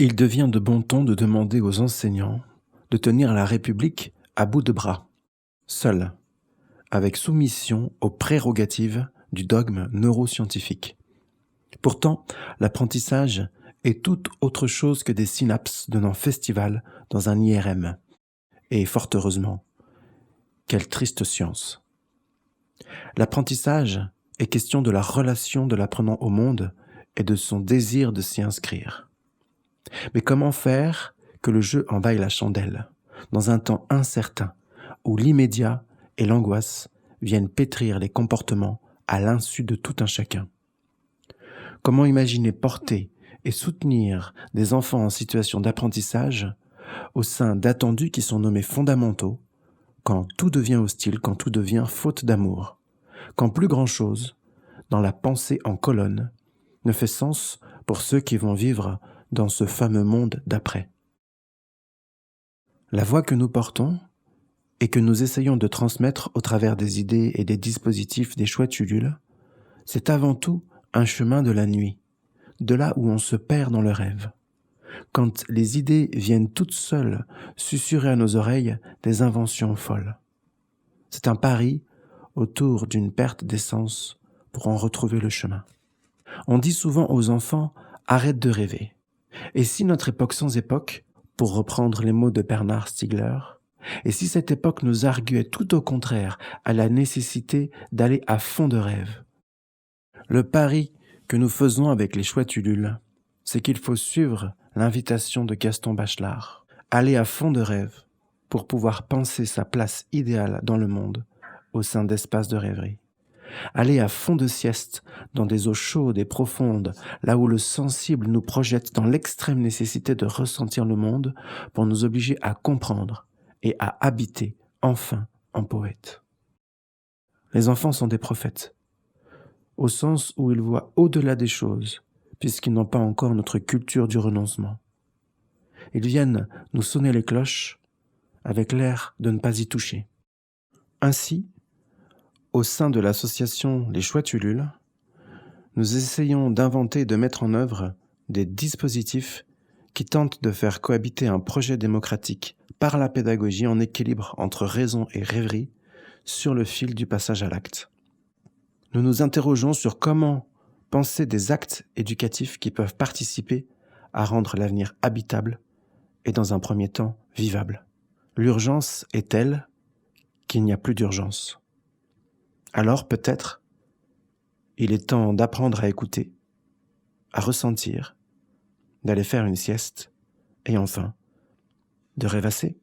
Il devient de bon ton de demander aux enseignants de tenir la République à bout de bras, seuls, avec soumission aux prérogatives du dogme neuroscientifique. Pourtant, l'apprentissage est tout autre chose que des synapses donnant festival dans un IRM. Et fort heureusement, quelle triste science. L'apprentissage est question de la relation de l'apprenant au monde et de son désir de s'y inscrire. Mais comment faire que le jeu en vaille la chandelle, dans un temps incertain, où l'immédiat et l'angoisse viennent pétrir les comportements à l'insu de tout un chacun? Comment imaginer porter et soutenir des enfants en situation d'apprentissage au sein d'attendus qui sont nommés fondamentaux, quand tout devient hostile, quand tout devient faute d'amour, quand plus grand-chose, dans la pensée en colonne, ne fait sens pour ceux qui vont vivre dans ce fameux monde d'après. La voix que nous portons et que nous essayons de transmettre au travers des idées et des dispositifs des chouettes Ulule, c'est avant tout un chemin de la nuit, de là où on se perd dans le rêve. Quand les idées viennent toutes seules susurrer à nos oreilles des inventions folles. C'est un pari autour d'une perte d'essence pour en retrouver le chemin. On dit souvent aux enfants « arrête de rêver ». Et si notre époque sans époque, pour reprendre les mots de Bernard Stiegler, et si cette époque nous arguait tout au contraire à la nécessité d'aller à fond de rêve? Le pari que nous faisons avec les chouettes Ulule, c'est qu'il faut suivre l'invitation de Gaston Bachelard, aller à fond de rêve pour pouvoir penser sa place idéale dans le monde au sein d'espaces de rêverie. Aller à fond de sieste dans des eaux chaudes et profondes, là où le sensible nous projette dans l'extrême nécessité de ressentir le monde pour nous obliger à comprendre et à habiter enfin en poète. Les enfants sont des prophètes, au sens où ils voient au-delà des choses, puisqu'ils n'ont pas encore notre culture du renoncement. Ils viennent nous sonner les cloches avec l'air de ne pas y toucher. Ainsi, au sein de l'association Les Chouettes Ulule, nous essayons d'inventer et de mettre en œuvre des dispositifs qui tentent de faire cohabiter un projet démocratique par la pédagogie en équilibre entre raison et rêverie sur le fil du passage à l'acte. Nous nous interrogeons sur comment penser des actes éducatifs qui peuvent participer à rendre l'avenir habitable et dans un premier temps vivable. L'urgence est telle qu'il n'y a plus d'urgence. Alors peut-être, il est temps d'apprendre à écouter, à ressentir, d'aller faire une sieste et enfin, de rêvasser.